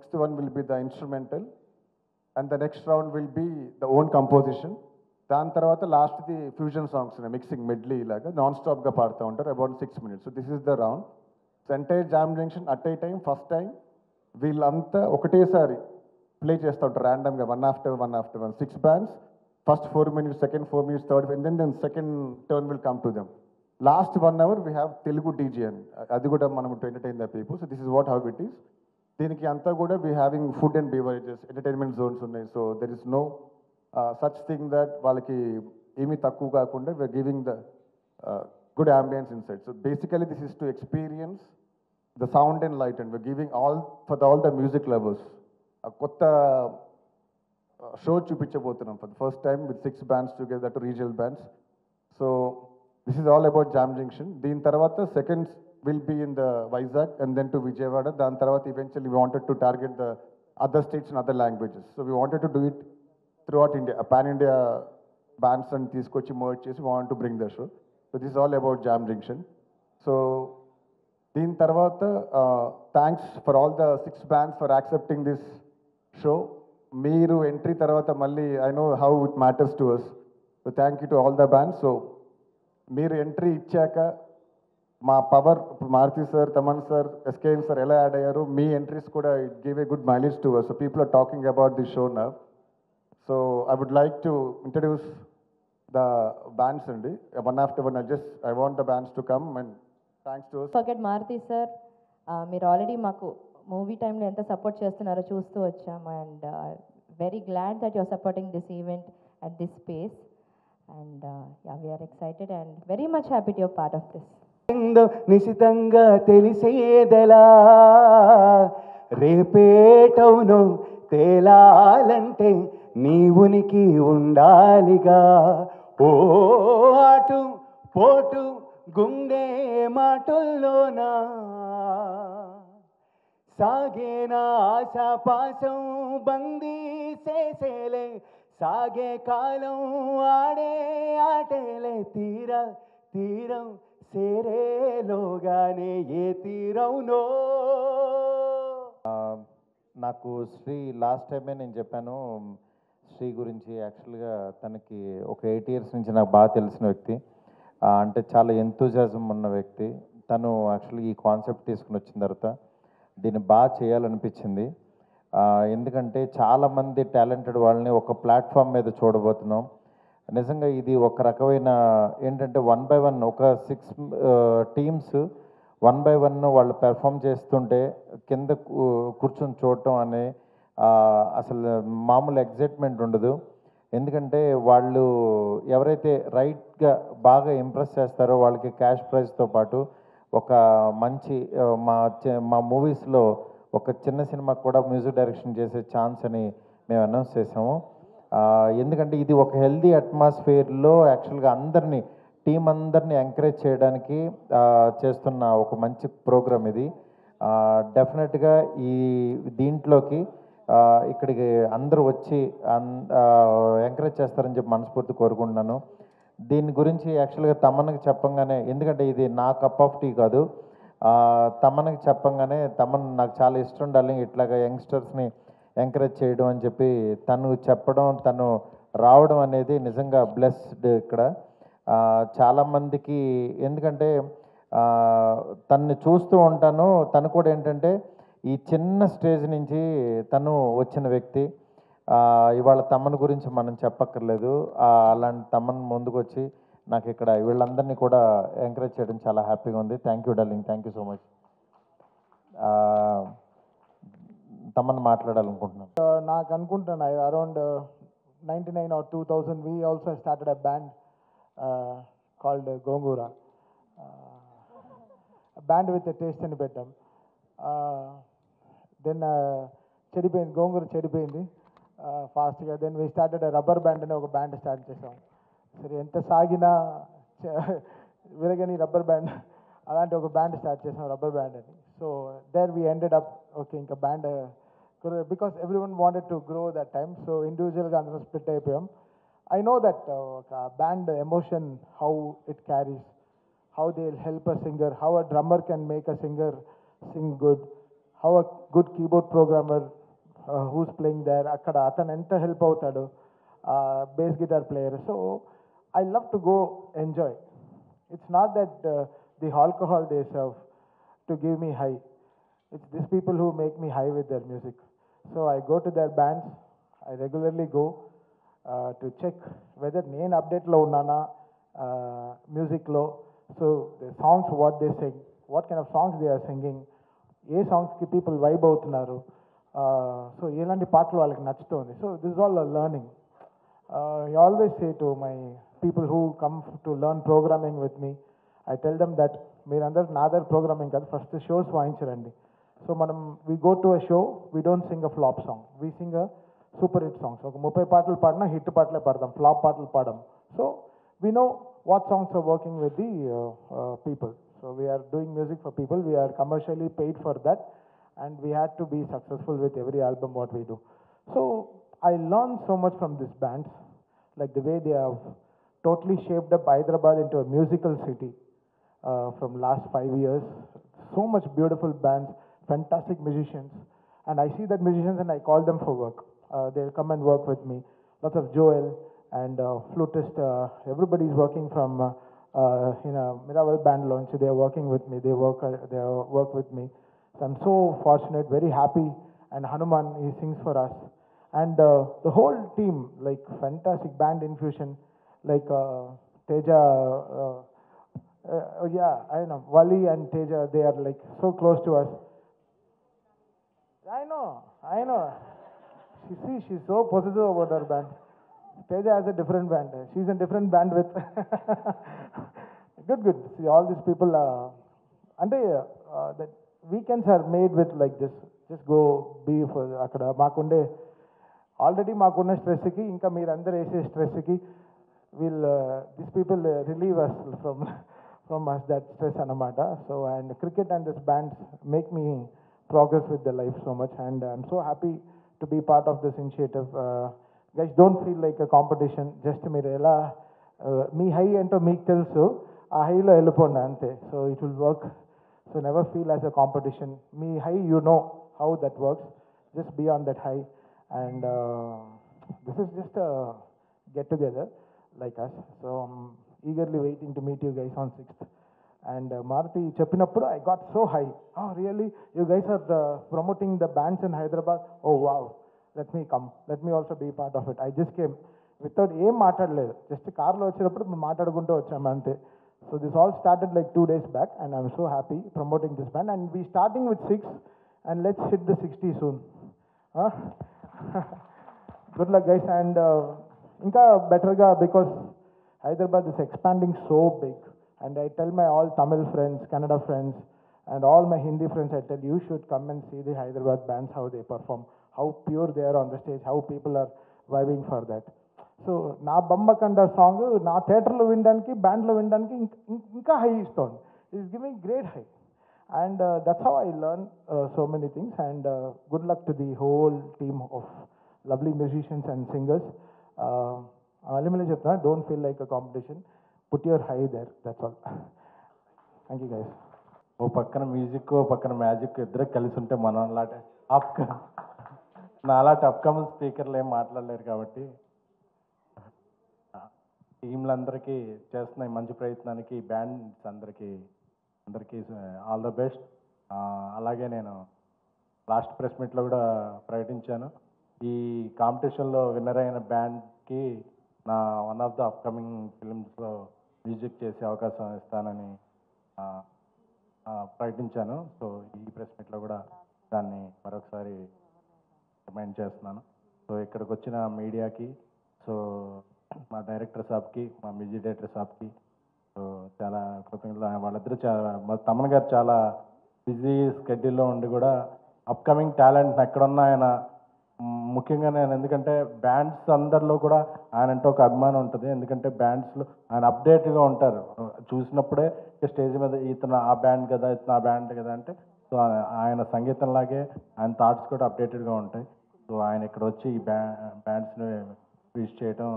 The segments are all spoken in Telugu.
sixth one will be the instrumental, and the next round will be the own composition. దాని తర్వాత లాస్ట్ది ఫ్యూజన్ సాంగ్స్ మిక్సింగ్ మెడ్లీ ఇలాగా నాన్ స్టాప్గా పాడుతూ ఉంటారు about 6 minutes. So this is the round. So entire jam junction at a time first time వీళ్ళంతా ఒకటేసారి ప్లే చేస్తూ ఉంటారు ర్యాండమ్గా one after one 6 bands. First 4 minutes, second 4 minutes, third, and then second turn will come to them. Last 1 hour we have Telugu DJ అని, అది కూడా మనం to entertain the people. So this is what how it is. దీనికి అంతా కూడా we having food and beverages, entertainment zones ఉన్నాయి. So there is no such thing that వాళ్ళకి ఏమీ తక్కువ కాకుండా we're giving the good ambience inside. So basically this is to experience the sound and light, and we're giving all the music lovers a కొత్త show చూపించబోతున్నాం for the first time with 6 bands together, to regional bands. So this is all about Jam Junction. దీని తర్వాత seconds will be in the Vizag and then to Vijayawada. దాని తర్వాత eventually we wanted to target the other states and other languages. So we wanted to do it throughout India, a pan-India bands and తీసుకొచ్చి merge చేసి we want to bring the show. So this is all about Jam Junction. So దీని తర్వాత thanks for all the 6 bands for accepting this show. మీరు ఎంట్రీ తర్వాత మళ్ళీ I know how it matters to us. So thank you to all the bands. So మీరు ఎంట్రీ ఇచ్చాక మా పవర్, ఇప్పుడు Maruti sir, Thaman sir, SKM sir ఎలా యాడ్ అయ్యారు, మీ ఎంట్రీస్ కూడా it give a good mileage to us. So people are talking about this show now. So I would like to introduce the bands and one after one. I want the bands to come, and thanks to us. Forget Maruti sir, మీరు ఆల్రెడీ మాకు మూవీ టైంలో ఎంత సపోర్ట్ చేస్తున్నారో చూస్తూ వచ్చాము, and very glad that you're supporting this event at this space, and we're excited and very much happy to your part of this. నిశితంగా తెలిసేదెలా రేపేటవును తేలాలంటే నీ ఉనికి ఉండాలిగా. ఓ అటు పోటు గుండె మాటల్లోనా సాగేనా ఆశాపాశం బందీ చేసేలే, సాగే కాలం ఆడే ఆటేలే, తీరం సేరేలోగానే ఏ తీరవునో. నాకు శ్రీ లాస్ట్ టైమే నేను చెప్పాను శ్రీ గురించి. యాక్చువల్గా తనకి ఒక 8 years నుంచి నాకు బాగా తెలిసిన వ్యక్తి, అంటే చాలా ఎంతూజియాజం ఉన్న వ్యక్తి. తను యాక్చువల్లీ ఈ కాన్సెప్ట్ తీసుకుని వచ్చిన తర్వాత దీన్ని బాగా చేయాలనిపించింది. ఎందుకంటే చాలామంది టాలెంటెడ్ వాళ్ళని ఒక ప్లాట్ఫామ్ మీద చూడబోతున్నాం. నిజంగా ఇది ఒక రకమైన ఏంటంటే 1 by 1 ఒక 6 teams 1 by 1 వాళ్ళు పెర్ఫామ్ చేస్తుంటే కింద కూర్చొని చూడటం అనే అసలు మామూలు ఎగ్జైట్మెంట్ ఉండదు. ఎందుకంటే వాళ్ళు ఎవరైతే రైట్గా బాగా ఇంప్రెస్ చేస్తారో వాళ్ళకి క్యాష్ ప్రైజ్తో పాటు ఒక మంచి మా మూవీస్లో ఒక చిన్న సినిమాకి కూడా మ్యూజిక్ డైరెక్షన్ చేసే ఛాన్స్ అని మేము అనౌన్స్ చేసాము. ఎందుకంటే ఇది ఒక హెల్దీ అట్మాస్ఫియర్లో యాక్చువల్గా టీం అందరినీ ఎంకరేజ్ చేయడానికి చేస్తున్న ఒక మంచి ప్రోగ్రామ్ ఇది. డెఫినెట్గా దీంట్లోకి ఇక్కడికి అందరూ వచ్చి ఎంకరేజ్ చేస్తారని చెప్పి మనస్ఫూర్తి కోరుకుంటున్నాను. దీని గురించి యాక్చువల్గా తమన్కి చెప్పంగానే, ఎందుకంటే ఇది నా కప్ ఆఫ్ టీ కాదు, తమన్కి చెప్పంగానే తమన్ నాకు చాలా ఇష్టం డార్లింగ్ ఇట్లాగా యంగ్స్టర్స్ని ఎంకరేజ్ చేయడం అని చెప్పి తను చెప్పడం, తను రావడం అనేది నిజంగా బ్లెస్డ్. ఇక్కడ చాలామందికి ఎందుకంటే తన్ని చూస్తూ ఉంటాను, తను కూడా ఏంటంటే ఈ చిన్న స్టేజ్ నుంచి తను వచ్చిన వ్యక్తి. ఇవాళ తమన్ గురించి మనం చెప్పక్కర్లేదు. అలాంటి తమన్ ముందుకు వచ్చి నాకు ఇక్కడ వీళ్ళందరినీ కూడా ఎంకరేజ్ చేయడం చాలా హ్యాపీగా ఉంది. Thank you darling, thank you so much. Thaman మాట్లాడాలనుకుంటున్నాను. నాకు అనుకుంటున్నాను around 99 or 2000 we also started a band called Gongura, a band with a taste అని పెట్టాం. దెన్ చెడిపోయింది, గోంగూర చెడిపోయింది ఫాస్ట్గా. Then we started rubber band అనే ఒక బ్యాండ్ స్టార్ట్ చేసాం. సరే ఎంత సాగినా విరగని రబ్బర్ బ్యాండ్, అలాంటి ఒక బ్యాండ్ స్టార్ట్ చేసాం, రబ్బర్ బ్యాండ్ అని. So there we ended up okay ఇంకా band because every one wanted to grow that time. So ఇండివిజువల్గా అందరం స్ప్లిట్ అయిపోయాం. I know that ఒక band emotion, how it carries, how they'll help a singer, how a drummer can make a singer sing good, how a good keyboard programmer who's playing there, అక్కడ అతను ఎంత హెల్ప్ అవుతాడు, bass guitar player. So I love to go enjoy. It's not that the alcohol they serve to give me high. It's these people who make me high with their music. So I go to their bands. I regularly go to check whether నేను అప్డేట్లో ఉన్నానా మ్యూజిక్లో. So the songs what they sing, what kind of songs they are singing, ఏ సాంగ్స్కి పీపుల్ వైబ్ అవుతున్నారు, సో ఎలాంటి పాటలు వాళ్ళకి నచ్చుతుంది. So this is all learning. I always say to my people who come to learn programming with me, I tell them that మీరందరూ నా దగ్గర ప్రోగ్రామింగ్ కాదు, ఫస్ట్ షోస్ వాయించరండి. సో మనం we go to a show, we don't Singh a flop song, we Singh a super hit songs. ఒక 30 పాటలు పాడినా హిట్ పాటలే పాడదాం, ఫ్లాప్ పాటలు పాడడం. So we know what songs are working with the people. So we are doing music for people, we are commercially paid for that, and we had to be successful with every album what we do. So I learned so much from these bands, like the way they have totally shaped up Hyderabad into a musical city from last 5 years. So much beautiful bands, fantastic musicians, and I see that musicians and I call them for work. They'll come and work with me. Lots of Joel and flutist, everybody is working from in a Miraval band launch. They are working with me. They work with me. So I'm so fortunate, very happy. And Hanuman, he sings for us. And the whole team, like fantastic band infusion, like Teja, yeah, I know, Wali and Teja, they are like so close to us. I know. She's so possessive about her band. Teja has a different band. She's in different band with. Good. See, all these people, that weekends are made with like this. Just go be for అక్కడ మాకుండే ఆల్రెడీ మాకున్న స్ట్రెస్కి ఇంకా మీరు అందరు వేసే స్ట్రెస్కి these people relieve us from us that stress అన్నమాట. So and cricket and this bands make me progress with the life so much, and I'm so happy to be part of this initiative. Guys, don't feel like a competition. Just మీరు ఎలా మీ హై ఏంటో మీకు తెలుసు, ఆ హైలో వెళ్ళిపోండి అంతే. So it will work. So never feel as a competition. Me high, you know how that works. Just be on that high. And this is just a get together like us. So I'm eagerly waiting to meet you guys on 6th. And Maruti Cheppinappudu, I got so high. Oh really? You guys are promoting the bands in Hyderabad? Oh wow. Let me come. Let me also be part of it. I just came without ఏం మాట్లాడలేదు, జస్ట్ కార్లో వచ్చేటప్పుడు మేము మాట్లాడుకుంటూ వచ్చాము అంతే. So this all started like 2 days back, and I'm so happy promoting this band. And we starting with 6, and let's hit the 60 soon. Huh? Good luck, guys, and inka better ga, because Hyderabad is expanding so big. And I tell my all Tamil friends, Kannada friends, and all my Hindi friends, I tell you should come and see the Hyderabad bands, how they perform, how pure they are on the stage, how people are vibing for that. So నా బొమ్మకండ సాంగ్ నా థియేటర్లో వినడానికి, బ్యాండ్లో వినడానికి ఇంకా హై ఇస్తుంది. It's giving great high, and that's how I learn so many things. And good luck to the whole team of lovely musicians and singers. అలిమిలే చెప్తున్నా, don't feel like a competition, put your high there, that's all. Thank you guys. ఓ పక్కన మ్యూజిక్, ఓ పక్కన మ్యాజిక్, ఇద్దరు కలిసి ఉంటే మనం అలాంటి నా అలాంటి అప్కమింగ్ స్పీకర్లు ఏం మాట్లాడలేరు. కాబట్టి టీంలందరికీ చేస్తున్న ఈ మంచి ప్రయత్నానికి, బ్యాండ్స్ అందరికీ ఆల్ ద బెస్ట్. అలాగే నేను లాస్ట్ ప్రెస్ మీట్లో కూడా ప్రకటించాను, ఈ కాంపిటీషన్లో విన్నర్ అయిన బ్యాండ్కి నా వన్ ఆఫ్ ద అప్కమింగ్ ఫిల్మ్స్లో మ్యూజిక్ చేసే అవకాశం ఇస్తానని ప్రకటించాను. సో ఈ ప్రెస్ మీట్లో కూడా దాన్ని మరొకసారి రిమైండ్ చేస్తున్నాను. సో ఇక్కడికి వచ్చిన మీడియాకి, సో మా డైరెక్టర్ సాబ్కి, మా మ్యూజిక్ డైరెక్టర్ సాబ్కి సో చాలా కృతజ్ఞతలు. వాళ్ళిద్దరూ మా తమన్ గారు చాలా బిజీ స్కెడ్యూల్లో ఉండి కూడా అప్కమింగ్ టాలెంట్ ఎక్కడున్నా ఆయన, ముఖ్యంగా నేను, ఎందుకంటే బ్యాండ్స్ అందరిలో కూడా ఆయన అంటే ఒక అభిమానం ఉంటుంది. ఎందుకంటే బ్యాండ్స్లో ఆయన అప్డేట్గా ఉంటారు, చూసినప్పుడే స్టేజ్ మీద ఇతను ఆ బ్యాండ్ కదా, ఇతను ఆ బ్యాండ్ కదా అంటే, సో ఆయన సంగీతంలాగే ఆయన థాట్స్ కూడా అప్డేటెడ్గా ఉంటాయి. సో ఆయన ఇక్కడ వచ్చి ఈ బ్యాండ్స్ని విష్ చేయడం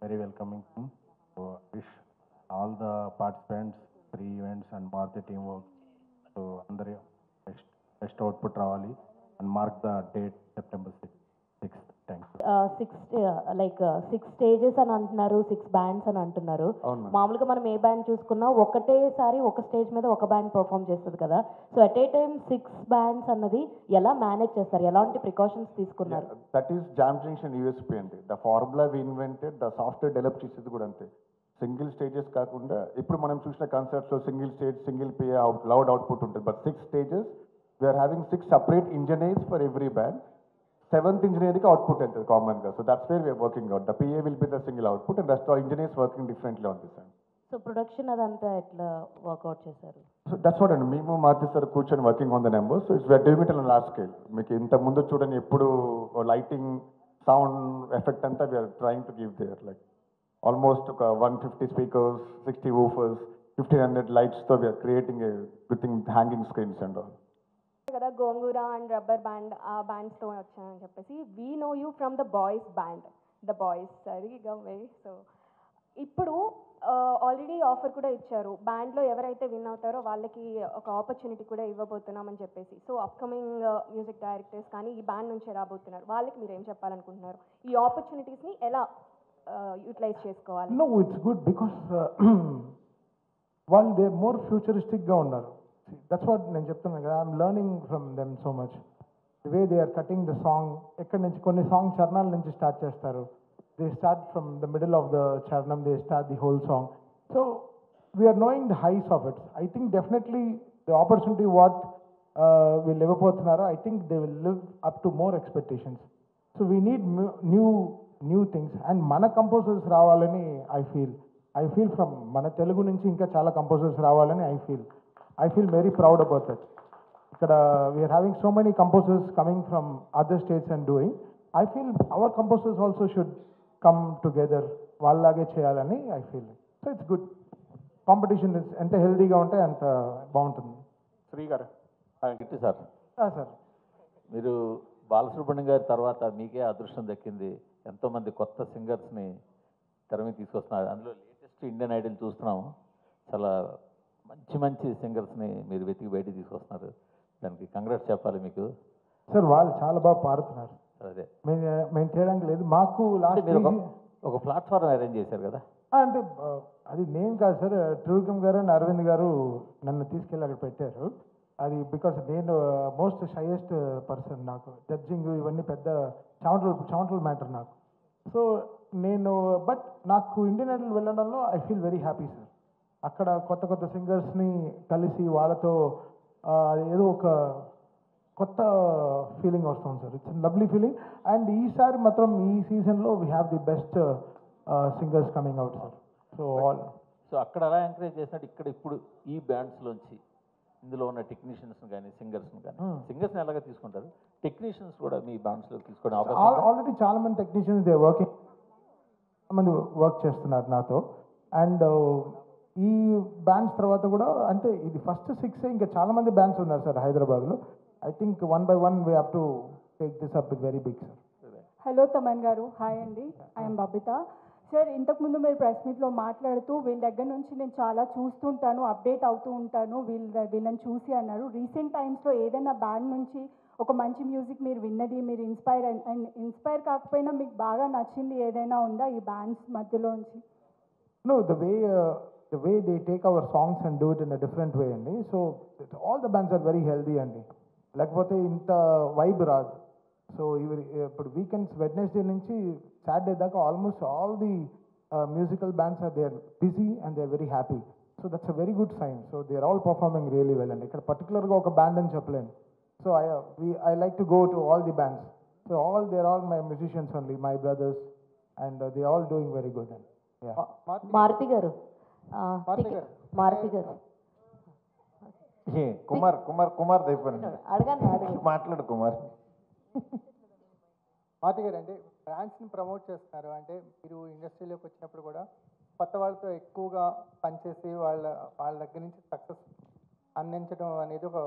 very welcoming. So wish all the participants, 3 events and Maruti team work. So అందరూ నెక్స్ట్ బెస్ట్ అవుట్పుట్ రావాలి and mark the date September 6th. Thanks. 6 stages అని అంటున్నారు, 6 బ్యాండ్స్ అని అంటున్నారు. అవును. మామూలుగా మనం ఏ బ్యాండ్ చూసుకున్నా ఒకటేసారి ఒక స్టేజ్ మీద ఒక బ్యాండ్ పర్ఫామ్ చేస్తుంది కదా. So at a time 6 bands అన్నది ఎలా మేనేజ్ చేస్తారు, ఎలాంటి ప్రికాషన్స్ తీసుకున్నారు? That is jam junction USP అండి. The formula we invented, the software develop చేసేది కూడా అంతే. సింగిల్ స్టేజెస్ కాకుండా ఇప్పుడు మనం చూసిన కన్సర్ట్స్లో single stage, single PA loud output ఉంటుంది. But 6 stages we're having 6 separate engineers for every band. 7th ఇంజనీర్కి అవుట్పుట్ ఉంటుంది కామన్గా. So that's where we're working out. The PA will be the single output and rest all engineers working differently on this. So production అదంతా ఎట్లా వర్కౌట్ చేశారు? సో దట్స్ వాట్ అండి, మేము మారుతి సార్ కూర్చొని working on the number. So it's we're doing it on large scale. మీకు ఇంత ముందు చూడండి, ఎప్పుడు లైటింగ్, సౌండ్ ఎఫెక్ట్ అంతా we're trying to give there. Like almost ఒక 150 స్పీకర్స్, 60 వూఫర్స్, 1500 లైట్స్తో we're creating a good thing, hanging screens and all. కదా గోంగూర అండ్ రబ్బర్ బ్యాండ్, ఆ బ్యాండ్స్తో వచ్చానని చెప్పేసి, we know you from the boys band, the boys సరిగా వెరీ. సో ఇప్పుడు ఆల్రెడీ ఆఫర్ కూడా ఇచ్చారు, బ్యాండ్లో ఎవరైతే విన్ అవుతారో వాళ్ళకి ఒక ఆపర్చునిటీ కూడా ఇవ్వబోతున్నామని చెప్పేసి. సో అప్కమింగ్ మ్యూజిక్ డైరెక్టర్స్ కానీ ఈ బ్యాండ్ నుంచే రాబోతున్నారు, వాళ్ళకి మీరు ఏం చెప్పాలనుకుంటున్నారు? ఈ ఆపర్చునిటీస్ని ఎలా యూటిలైజ్ చేసుకోవాలి? No, it's good because వాళ్ళు దే మోర్ ఫ్యూచరిస్టిక్గా ఉన్నారు. దట్స్ వాట్ నేను చెప్తున్నాను కదా, I'm learning from them so much. The way they are cutting the song, ఎక్కడి నుంచి కొన్ని సాంగ్ చరణాల నుంచి స్టార్ట్ చేస్తారు. They start from the middle of the charanam, they start the whole song. So we're knowing the highs of it. I think definitely the opportunity what వీళ్ళు ఇవ్వబోతున్నారో, I think they will live up to more expectations. So we need new things and మన కంపోజర్స్ రావాలని ఐ ఫీల్ ఫ్రమ్ మన తెలుగు నుంచి ఇంకా చాలా కంపోజర్స్ రావాలని I feel very proud about that. ఇక్కడ we're having so many composers coming from other states and doing. I feel our composers also should come together, వాళ్ళలాగే చేయాలని I feel. So it's good. Competition ఎంత హెల్దీగా ఉంటే అంత బాగుంటుంది. శ్రీ గారు. గిట్టి సార్, సార్ మీరు బాలసుబ్రహ్మణ్యం గారి తర్వాత మీకే అదృష్టం దక్కింది. ఎంతోమంది కొత్త సింగర్స్ని తెర మీద తీసుకొస్తున్నారు. అందులో లేటెస్ట్ ఇండియన్ ఐడల్ చూస్తున్నాము. చాలా మంచి సింగర్స్ని మీరు వెతికి బయటికి తీసుకొస్తున్నారు. దానికి కంగ్రాట్స్ చెప్పాలి మీకు. సార్ వాళ్ళు చాలా బాగా పాడుతున్నారు. అదే మేము చేయడానికి లేదు. మాకు లాస్ట్ మీరు ఒక ప్లాట్ఫామ్ అరేంజ్ చేశారు కదా. అంటే అది నేను కాదు సార్, త్రివిక్రమ్ గారు అండ్ అరవింద్ గారు నన్ను తీసుకెళ్ళి అక్కడ పెట్టారు. అది బికాస్ నేను మోస్ట్ షైయెస్ట్ పర్సన్. నాకు జడ్జింగ్ ఇవన్నీ పెద్ద చెమటల మ్యాటర్ నాకు. సో బట్ నాకు ఇండియన్ ఐడల్ వెళ్ళడంలో I feel very happy sir. అక్కడ కొత్త సింగర్స్ని కలిసి వాళ్ళతో ఏదో ఒక కొత్త ఫీలింగ్ వస్తుంది sir. It's lovely feeling. And ఈసారి మాత్రం ఈ సీజన్లో we have the best singers coming out sir. So అక్కడ అలా ఎంకరేజ్ చేసినట్టు ఇక్కడ ఇప్పుడు ఈ బ్యాండ్స్లోంచి ఇందులో ఉన్న టెక్నీషియన్స్ని కానీ సింగర్స్ని కానీ, సింగర్స్ని ఎలాగా తీసుకుంటారు, టెక్నీషియన్స్ కూడా మీ బ్యాండ్స్లో తీసుకోవడం ఆల్రెడీ చాలా మంది టెక్నీషియన్స్ దే వర్కింగ్, చాలా మంది వర్క్ చేస్తున్నారు నాతో. అండ్ ఈ బ్యాండ్స్ తర్వాత కూడా అంటే ఇది ఫస్ట్ 6 ఇంకా చాలా మంది బ్యాండ్స్ ఉన్నారు సార్ హైదరాబాద్లో. I think 1 by 1 we have to take this up very big sir. Hello Thaman garu, hi అండి, ఐఎమ్ బబిత. సార్ ఇంతకుముందు మీరు ప్రెస్ మీట్లో మాట్లాడుతూ వీళ్ళ దగ్గర నుంచి నేను చాలా చూస్తుంటాను, అప్డేట్ అవుతూ ఉంటాను, వీళ్ళని చూసి అన్నారు. రీసెంట్ టైమ్స్లో ఏదైనా బ్యాండ్ నుంచి ఒక మంచి మ్యూజిక్ మీరు విన్నది, మీరు ఇన్స్పైర్ కాకపోయినా మీకు బాగా నచ్చింది ఏదైనా ఉందా ఈ bands మధ్యలోంచి? No, the way they take our songs and do it in a different way అండి. So all the bands are very healthy అండి. లేకపోతే ఇంత వైబ్ రాదు. సో ఇప్పుడు వీకెండ్స్ వెడ్నెస్డే నుంచి సాటర్డే దాకా almost all the musical bands they are busy and they are very happy. So that's a very good sign. So they are all performing really well అండి. ఇక్కడ పర్టికులర్గా ఒక బ్యాండ్ అని చెప్పలేను. So I like to go to all the bands. So they are all my musicians only, my brothers, and they all doing very good అండి. మారుతి గారు కుమార్ అయిపోయింది. అడగండి. మాట్లాడు కుమార్. మారుతి గారు, అంటే బ్రాండ్స్ని ప్రమోట్ చేస్తున్నారు. అంటే మీరు ఇండస్ట్రీలోకి వచ్చినప్పుడు కూడా కొత్త వాళ్ళతో ఎక్కువగా పనిచేసి వాళ్ళ దగ్గర నుంచి సక్సెస్ అందించడం అనేది ఒక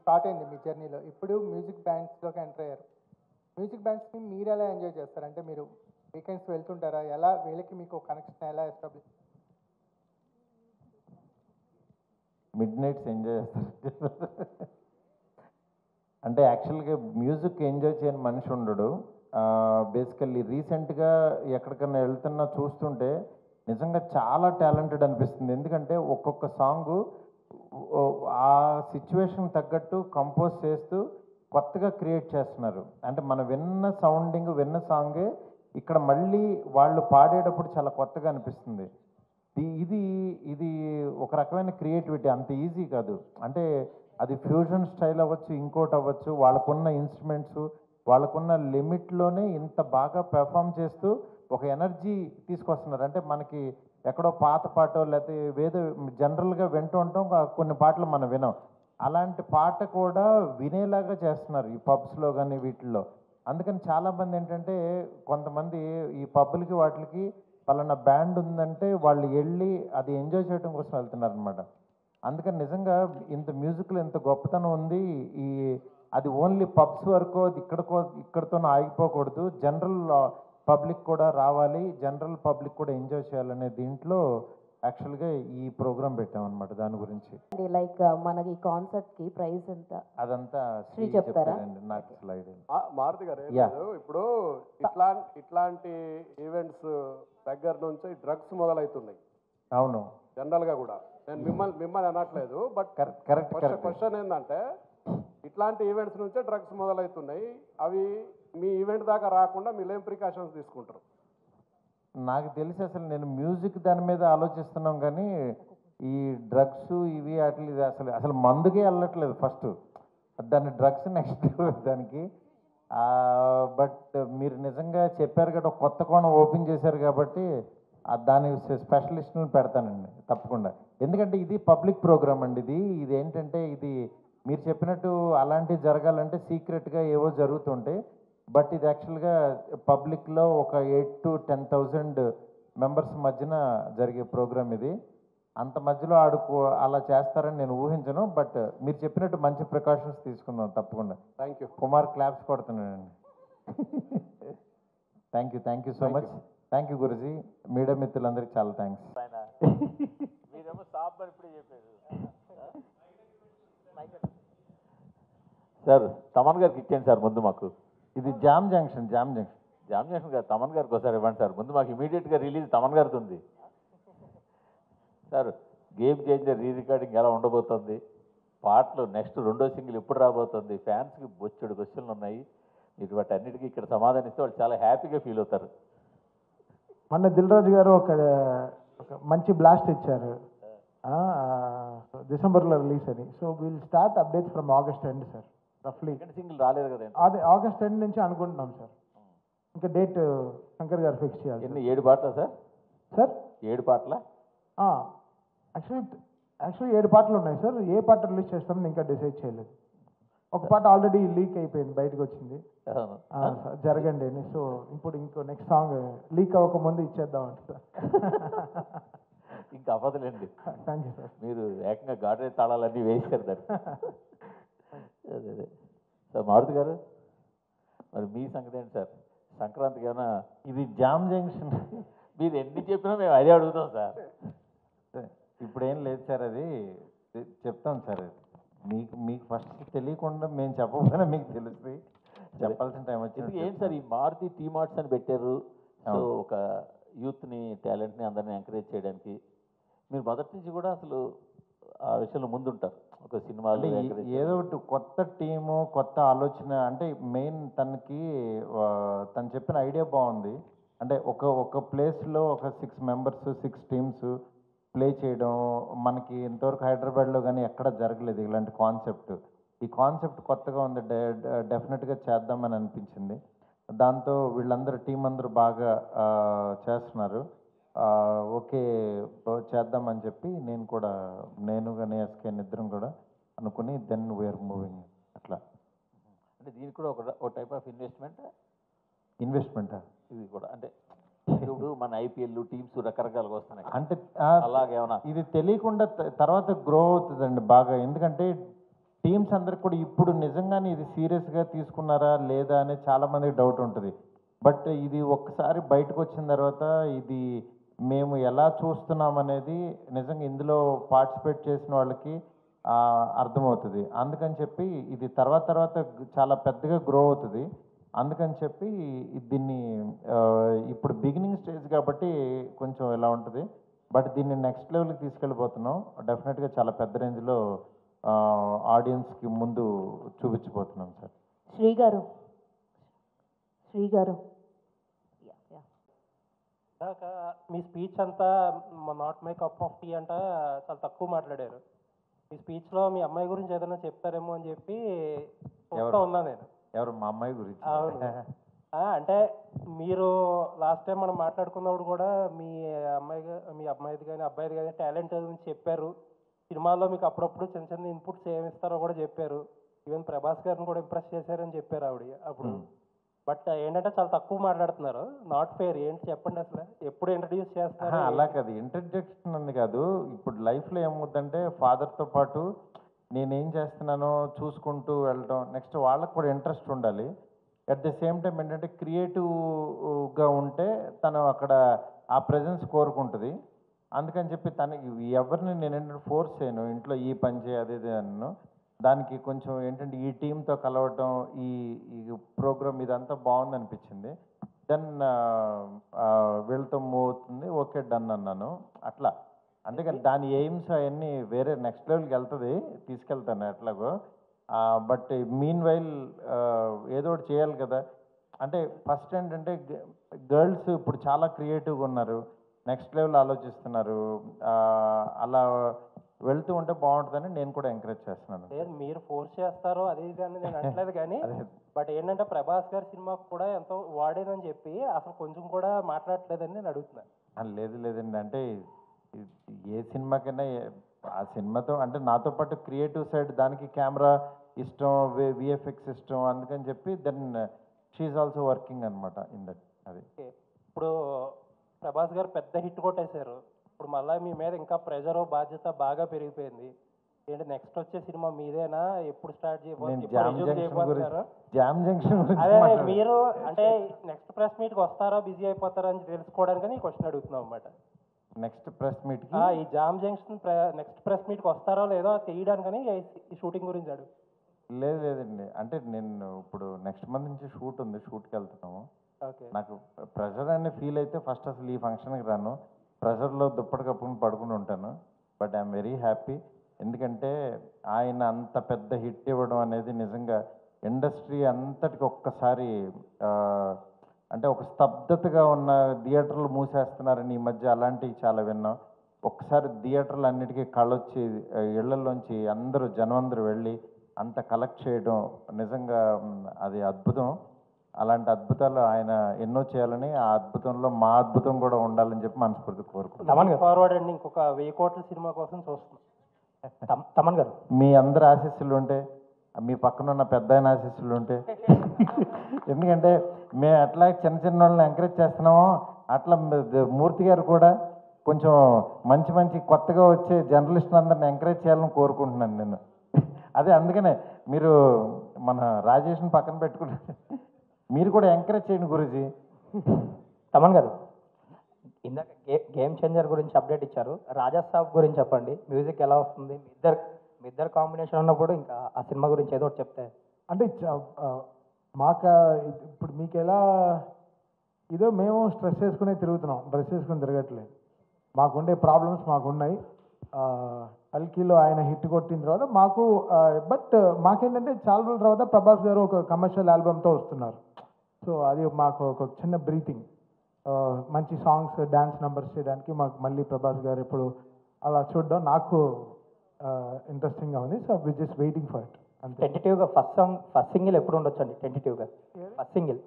స్టార్ట్ అయింది మీ జర్నీలో. ఇప్పుడు మ్యూజిక్ బ్యాండ్స్లోకి ఎంటర్ అయ్యారు. మ్యూజిక్ బ్యాండ్స్ని మీరు ఎలా ఎంజాయ్ చేస్తారు? అంటే మీరు వీకెండ్స్ వెళ్తుంటారా? ఎలా వీళ్ళకి మీకు కనెక్షన్ ఎలా ఎస్టాబ్లిష్? మిడ్ నైట్స్ ఎంజాయ్ చేస్తారు. అంటే యాక్చువల్గా మ్యూజిక్ ఎంజాయ్ చేయని మనిషి ఉండడు. బేసికల్లీ రీసెంట్గా ఎక్కడికన్నా వెళ్తున్నా చూస్తుంటే నిజంగా చాలా టాలెంటెడ్ అనిపిస్తుంది. ఎందుకంటే ఒక్కొక్క సాంగు ఆ సిచ్యువేషన్ తగ్గట్టు కంపోజ్ చేస్తూ కొత్తగా క్రియేట్ చేస్తున్నారు. అంటే మనం విన్న సౌండింగ్ విన్న సాంగే ఇక్కడ మళ్ళీ వాళ్ళు పాడేటప్పుడు చాలా కొత్తగా అనిపిస్తుంది. ఇది ఇది ఒక రకమైన క్రియేటివిటీ, అంత ఈజీ కాదు. అంటే అది ఫ్యూజన్ స్టైల్ అవ్వచ్చు, ఇంకోటి అవ్వచ్చు, వాళ్ళకున్న ఇన్స్ట్రుమెంట్స్ వాళ్ళకున్న లిమిట్లోనే ఇంత బాగా పెర్ఫామ్ చేస్తూ ఒక ఎనర్జీ తీసుకొస్తున్నారు. అంటే మనకి ఎక్కడో పాత పాటో లేకపోతే ఏదో జనరల్గా వింటూ ఉంటాం, కొన్ని పాటలు మనం వినం. అలాంటి పాట కూడా వినేలాగా చేస్తున్నారు ఈ పబ్స్లో కానీ వీటిల్లో. అందుకని చాలామంది ఏంటంటే కొంతమంది ఈ పబ్బులకి వాటికి పలానా బ్యాండ్ ఉందంటే వాళ్ళు వెళ్ళి అది ఎంజాయ్ చేయడం కోసం వెళ్తున్నారు అనమాట. అందుకని నిజంగా ఇంత మ్యూజిక్లో ఇంత గొప్పతనం ఉంది. అది ఓన్లీ పబ్స్ వరకు అది ఇక్కడితో ఆగిపోకూడదు, జనరల్ పబ్లిక్ కూడా రావాలి, జనరల్ పబ్లిక్ కూడా ఎంజాయ్ చేయాలనే దీంట్లో యాక్చువల్గా ఈ ప్రోగ్రామ్ పెట్టామన్నమాట. దాని గురించి లైక్ మనకి కాన్సర్ట్కి ప్రైస్ ఎంత అదంతా శ్రీ చెప్తారా? నాకు స్లైడ్ మారుతి గారు Yeah. ఇప్పుడు ఇట్లాంటి ఈవెంట్స్ దగ్గర నుంచి డ్రగ్స్ మొదలవుతున్నాయి అవును, జనరల్గా కూడా. నేను మిమ్మల్ని అనట్లేదు, బట్ కరెక్ట్ క్వశ్చన్ ఏంటంటే ఇట్లాంటి ఈవెంట్స్ నుంచే డ్రగ్స్ మొదలవుతున్నాయి. అవి మీ ఈవెంట్ దాకా రాకుండా మీరు ఏం ప్రికాషన్స్ తీసుకుంటారు? నాకు తెలిసి అసలు నేను మ్యూజిక్ దాని మీద ఆలోచిస్తున్నాం కానీ ఈ డ్రగ్స్ ఇవి అట్లా ఇది అసలు మందుకే వెళ్ళట్లేదు ఫస్ట్, దాన్ని డ్రగ్స్ నెక్స్ట్ దానికి. బట్ మీరు నిజంగా చెప్పారు కదా, ఒక కొత్త కోణం ఓపెన్ చేశారు కాబట్టి దాని స్పెషలిస్ట్ని పెడతానండి తప్పకుండా. ఎందుకంటే ఇది పబ్లిక్ ప్రోగ్రామ్ అండి. ఇది ఏంటంటే ఇది మీరు చెప్పినట్టు అలాంటివి జరగాలంటే సీక్రెట్గా ఏవో జరుగుతుంటాయి. బట్ ఇది యాక్చువల్గా పబ్లిక్లో ఒక 8,000 to 10,000 మెంబర్స్ మధ్యన జరిగే ప్రోగ్రామ్ ఇది. అంత మధ్యలో అలా చేస్తారని నేను ఊహించను. బట్ మీరు చెప్పినట్టు మంచి ప్రికాషన్స్ తీసుకుందాం తప్పకుండా. Thank you. కుమార్ క్లాప్స్ కొడుతున్నానండి. Thank you so much. Thank you Guruji. Media మిత్రులందరికీ చాలా థ్యాంక్స్. సార్ తమన్ గారికి ఇచ్చేయండి సార్ ముందు మాకు. ఇది జామ్ జంక్షన్ జామ్ జంక్షన్ గారు తమన్ గారికి ఒకసారి ఇవ్వండి సార్ ముందు మాకు. ఇమీడియట్గా రిలీజ్ తమన్ గారిది ఉంది sir. Game changer re recording ఎలా ఉండబోతుంది, పాటలు నెక్స్ట్ రెండో సింగిల్ ఎప్పుడు రాబోతుంది, ఫ్యాన్స్కి బొచ్చెడు క్వశ్చన్లు ఉన్నాయి. మీరు వాటి అన్నిటికీ ఇక్కడ సమాధానం ఇస్తే వాళ్ళు చాలా హ్యాపీగా ఫీల్ అవుతారు. మొన్న దిల్ రాజు గారు ఒక మంచి బ్లాస్ట్ ఇచ్చారు, డిసెంబర్లో రిలీజ్ అని. So will start updates from August end sir. రఫ్లీ సెకండ్ సింగిల్ రాలేదు కదా, అదే ఆగస్ట్ ఎండ్ నుంచి అనుకుంటున్నాం సార్. ఇంకా డేట్ శంకర్ గారు ఫిక్స్ చేయాలి. ఎన్ని 7 పాటలా సార్? సార్ 7 పాటలా? యాక్చువల్లీ 7 పాటలు ఉన్నాయి సార్. ఏ పాట రిలీజ్ చేస్తామని ఇంకా డిసైడ్ చేయలేదు. ఒక పాట ఆల్రెడీ లీక్ అయిపోయింది, బయటకు వచ్చింది. జరగండి అని. సో ఇప్పుడు ఇంకో నెక్స్ట్ సాంగ్ లీక్ అవ్వకముందు ఇచ్చేద్దాం అంటే సార్. ఇంకా అవ్వదులేండి. Thank you sir. మీరు ఏకంగా గాడ్రే తాళాలన్నీ వేసారు దాన్ని. అదే సార్. మారుతి గారు మరి మీ సంగతి ఏంటి సార్? సంక్రాంతికి ఏమైనా? ఇది జామ్ జంక్షన్. మీరు ఎన్ని చెప్పినా మేము అదే అడుగుతాం సార్. ఇప్పుడు ఏం లేదు సార్, అది చెప్తాం సార్. మీకు ఫస్ట్ తెలియకుండా మేము చెప్పకపోయినా మీకు తెలుస్తుంది, చెప్పాల్సిన టైం వచ్చింది. ఏంటి సార్ ఈ మారుతి టీ మార్ట్స్ అని పెట్టారు. సో ఒక యూత్ని టాలెంట్ని అందరినీ ఎంకరేజ్ చేయడానికి మీరు మొదటి నుంచి కూడా అసలు ఆ విషయంలో ముందుంటారు. ఒక సినిమాలో ఏదో ఒకటి కొత్త టీము, కొత్త ఆలోచన. అంటే మెయిన్ తను చెప్పిన ఐడియా బాగుంది. అంటే ఒక ప్లేస్లో ఒక 6 members 6 teams ప్లే చేయడం మనకి ఇంతవరకు హైదరాబాద్లో కానీ ఎక్కడ జరగలేదు ఇలాంటి కాన్సెప్ట్. ఈ కాన్సెప్ట్ కొత్తగా ఉంది, డెఫినెట్గా చేద్దామని అనిపించింది. దాంతో వీళ్ళందరూ టీం అందరూ బాగా చేస్తున్నారు. ఓకే చేద్దామని చెప్పి నేను కానీ ఎస్కే ఇద్దరం కూడా అనుకుని దెన్ వీఆర్ మూవింగ్ అట్లా. అంటే దీనికి కూడా ఒక టైప్ ఆఫ్ ఇన్వెస్ట్మెంట్ ఇది కూడా. అంటే ఇప్పుడు మన ఐపీఎల్ టీమ్స్ రకరకాలుగా వస్తున్నాయి అంటే అలాగేమన్నా ఇది తెలియకుండా తర్వాత గ్రో అవుతుందండి బాగా. ఎందుకంటే టీమ్స్ అందరికి కూడా ఇప్పుడు నిజంగానే ఇది సీరియస్గా తీసుకున్నారా లేదా అని చాలామందికి డౌట్ ఉంటుంది. బట్ ఇది ఒక్కసారి బయటకు వచ్చిన తర్వాత ఇది మేము ఎలా చూస్తున్నాం అనేది నిజంగా ఇందులో పార్టిసిపేట్ చేసిన వాళ్ళకి అర్థమవుతుంది. అందుకని చెప్పి ఇది తర్వాత చాలా పెద్దగా గ్రో అవుతుంది. అందుకని చెప్పి దీన్ని ఇప్పుడు బిగినింగ్ స్టేజ్ కాబట్టి కొంచెం ఇలా ఉంటుంది. బట్ దీన్ని నెక్స్ట్ లెవెల్కి తీసుకెళ్ళిపోతున్నాం. డెఫినెట్గా చాలా పెద్ద రేంజ్లో ఆడియన్స్కి ముందు చూపించబోతున్నాం సార్. శ్రీ గారు ఇందాక మీ స్పీచ్ అంతా not my cup of tea అంట చాలా తక్కువ మాట్లాడారు. మీ స్పీచ్లో మీ అమ్మాయి గురించి ఏదైనా చెప్తారేమో అని చెప్పి వస్తూ ఉన్నా నేను. ఎవరు? మా అమ్మాయి గురించి? అవును. అంటే మీరు లాస్ట్ టైం మనం మాట్లాడుకున్నప్పుడు కూడా మీ అమ్మాయిది కానీ అబ్బాయిది కానీ టాలెంట్ గురించి చెప్పారు. సినిమాలో మీకు అప్పుడప్పుడు చిన్న చిన్న ఇన్పుట్స్ ఏమి ఇస్తారో కూడా చెప్పారు. ఈవెన్ ప్రభాస్ గారిని కూడా ఇంప్రెస్ చేశారని చెప్పారు ఆవిడ అప్పుడు. బట్ ఏంటంటే చాలా తక్కువ మాట్లాడుతున్నారు. Not fair. ఏంటి చెప్పండి అసలు, ఎప్పుడు ఇంట్రడ్యూస్ చేస్తారు? అలా కాదు, ఇంట్రడక్షన్ అని కాదు. ఇప్పుడు లైఫ్లో ఏమవుతుందంటే ఫాదర్తో పాటు నేనేం చేస్తున్నానో చూసుకుంటూ వెళ్ళడం, నెక్స్ట్ వాళ్ళకు కూడా ఇంట్రెస్ట్ ఉండాలి. అట్ ది సేమ్ టైం ఏంటంటే క్రియేటివ్గా ఉంటే తను అక్కడ ఆ ప్రెజెన్స్ కోరుకుంటుంది. అందుకని చెప్పి తనకి ఎవరిని నేను ఏంటంటే ఫోర్స్ చేయను, ఇంట్లో ఈ పని చేయి అది అన్ను. దానికి కొంచెం ఏంటంటే ఈ టీంతో కలవటం, ఈ ప్రోగ్రామ్ ఇదంతా బాగుంది అనిపించింది. దెన్ వీళ్ళతో మూవ్ అవుతుంది, ఓకే డన్ అన్నాను. అట్లా అంతేకాని దాని ఎయిమ్స్ అవన్నీ వేరే నెక్స్ట్ లెవెల్కి వెళ్తుంది, తీసుకెళ్తాను ఎట్లాగో. బట్ మీన్ వైల్ ఏదో ఒకటి చేయాలి కదా. అంటే ఫస్ట్ ఏంటంటే గర్ల్స్ ఇప్పుడు చాలా క్రియేటివ్గా ఉన్నారు, నెక్స్ట్ లెవెల్ ఆలోచిస్తున్నారు. అలా వెళ్తూ ఉంటే బాగుంటుందని నేను కూడా ఎంకరేజ్ చేస్తున్నాను. లేదు మీరు ఫోర్స్ చేస్తారో అది ఇది అని నేను అనట్లేదు కానీ బట్ ఏంటంటే ప్రభాస్ గారి సినిమాకు కూడా ఎంతో వాడేదని చెప్పి అసలు కొంచెం కూడా మాట్లాడట్లేదని నేను అడుగుతున్నాను. లేదండి, అంటే ఏ సినిమాకైనా ఆ సినిమాతో అంటే నాతో పాటు క్రియేటివ్ సైడ్ దానికి కెమెరా ఇష్టం, విఎఫ్ఎక్స్ ఇష్టం, అందుకని చెప్పి దెన్ షీఈ్ ఆల్సో వర్కింగ్ అనమాట ఇన్ దట్. అది ఇప్పుడు ప్రభాస్ గారు పెద్ద హిట్ కొట్టేశారు. ఇప్పుడు మళ్ళీ మీ మీద ఇంకా ప్రెజర్ బాధ్యత బాగా పెరిగిపోయింది. ఏంటి నెక్స్ట్ వచ్చే సినిమా మీదేనా? ఎప్పుడు స్టార్ట్ చేయబోతున్నారు? జామ్ జంక్షన్ అదే మీరు అంటే నెక్స్ట్ ప్రెస్ మీట్కి వస్తారా, బిజీ అయిపోతారా అని తెలుసుకోవడానికి ఈ క్వశ్చన్ అడుగుతున్నాం అన్నమాట. నెక్స్ట్ ప్రెస్ మీట్ ఈ జామ్ జంక్షన్ నెక్స్ట్ ప్రెస్ మీట్కి వస్తారో లేదో తెలియడానికని ఈ షూటింగ్ గురించి అడుగు. లేదండి, అంటే నేను ఇప్పుడు నెక్స్ట్ మంత్ నుంచి షూట్ ఉంది, షూట్కి వెళ్తున్నాము. ఓకే. నాకు ప్రెషర్ అనే ఫీల్ అయితే ఫస్ట్ అసలు ఈ ఫంక్షన్కి రాను, ప్రెషర్లో దుప్పటి కప్పుకుని పడుకుని ఉంటాను. బట్ ఐఎమ్ వెరీ హ్యాపీ, ఎందుకంటే ఆయన అంత పెద్ద హిట్ ఇవ్వడం అనేది నిజంగా ఇండస్ట్రీ అంతటికి ఒక్కసారి అంటే ఒక స్తబ్దతగా ఉన్న థియేటర్లు మూసేస్తున్నారని ఈ మధ్య అలాంటివి చాలా విన్నాం. ఒక్కసారి థియేటర్లు అన్నిటికీ కళ్ళొచ్చి ఇళ్లలోంచి జనం వెళ్ళి అంత కలెక్ట్ చేయడం నిజంగా అది అద్భుతం. అలాంటి అద్భుతాలు ఆయన ఎన్నో చేయాలని, ఆ అద్భుతంలో మా అద్భుతం కూడా ఉండాలని చెప్పి మనస్ఫూర్తి కోరుకుంటున్నాను. ఫార్వర్డ్ అండి, ఇంకొక 1000 కోట్ల సినిమా కోసం చూస్తున్నాం. తమన్ గారు, మీ అందరి ఆశీస్సులు ఉంటే, మీ పక్కన ఉన్న పెద్ద ఆయన ఆశీస్సులు ఉంటే, ఎందుకంటే మేము ఎట్లా చిన్న వాళ్ళని ఎంకరేజ్ చేస్తున్నామో అట్లా మూర్తి గారు కూడా కొంచెం మంచి కొత్తగా వచ్చే జర్నలిస్టులు అందరిని ఎంకరేజ్ చేయాలని కోరుకుంటున్నాను నేను. అదే అందుకనే మీరు మన రాజేష్ని పక్కన పెట్టుకుంటే మీరు కూడా ఎంకరేజ్ చేయండి గురూజీ. తమన్ గారు, ఇందాక గేమ్ చేంజర్ గురించి అప్డేట్ ఇచ్చారు. రాజా సాబ్ గురించి చెప్పండి, మ్యూజిక్ ఎలా వస్తుంది? మీ ఇద్దరు కాంబినేషన్ ఉన్నప్పుడు ఇంకా ఆ సినిమా గురించి ఏదో ఒకటి చెప్తే. అంటే మాకు ఇప్పుడు మీకు ఎలా ఇదో మేము స్ట్రెస్ చేసుకునే తిరుగుతున్నాం, డ్రెస్ చేసుకుని తిరగట్లేదు. మాకుండే ప్రాబ్లమ్స్ మాకున్నాయి. కల్కిలో ఆయన హిట్ కొట్టిన తర్వాత మాకు బట్ మాకేంటంటే చాలా రోజుల తర్వాత ప్రభాస్ గారు ఒక కమర్షియల్ ఆల్బమ్తో వస్తున్నారు. సో అది మాకు ఒక చిన్న బ్రీతింగ్, మంచి సాంగ్స్ డ్యాన్స్ నెంబర్స్ చేయడానికి మాకు మళ్ళీ ప్రభాస్ గారు ఇప్పుడు అలా చూడడం నాకు ఇంట్రెస్టింగ్గా ఉంది. So we just waiting for it. టెంటేటివ్గా ఫస్ట్ సింగిల్ ఎప్పుడు ఉండొచ్చు అండి? టెంటేటివ్గా ఫస్ట్ సింగిల్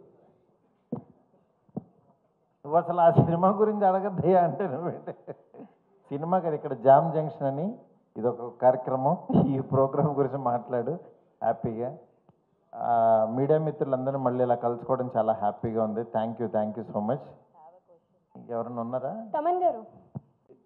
నువ్వు అసలు ఆ సినిమా గురించి అడగద్దయ్యా అంటే నువ్వేంటే సినిమా కదా, ఇక్కడ జామ్ జంక్షన్ అని ఇది ఒక కార్యక్రమం, ఈ ప్రోగ్రామ్ గురించి మాట్లాడు హ్యాపీగా. మీడియా మిత్రులందరూ మళ్ళీ ఇలా కలుసుకోవడం చాలా హ్యాపీగా ఉంది. Thank you so much. ఎవరైనా ఉన్నారా? తమన్ గారు,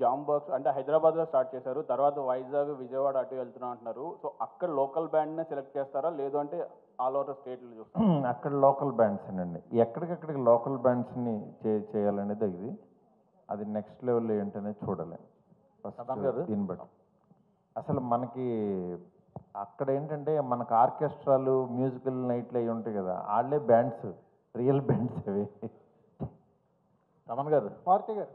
జామ్ బాక్స్ అంటే హైదరాబాద్లో స్టార్ట్ చేశారు, తర్వాత వైజాగ్ విజయవాడ అటు వెళ్తున్నా అంటున్నారు. సో అక్కడ లోకల్ బ్యాండ్నే సెలెక్ట్ చేస్తారా, లేదు అంటే ఆల్ ఓవర్ స్టేట్లో చూస్తారా? అక్కడ లోకల్ బ్యాండ్స్ అండి, ఎక్కడికక్కడికి లోకల్ బ్యాండ్స్ని చేయాలనేది అది నెక్స్ట్ లెవెల్ ఏంటనేది చూడాలి ఫస్ట్ దీన్ని బట్టి. అసలు మనకి అక్కడ ఏంటంటే మనకు ఆర్కెస్ట్రాలు మ్యూజికల్ నైట్లు అవి ఉంటాయి కదా, వాళ్ళే బ్యాండ్స్, రియల్ బ్యాండ్స్ అవి. తమన్ గారు మారుతి గారు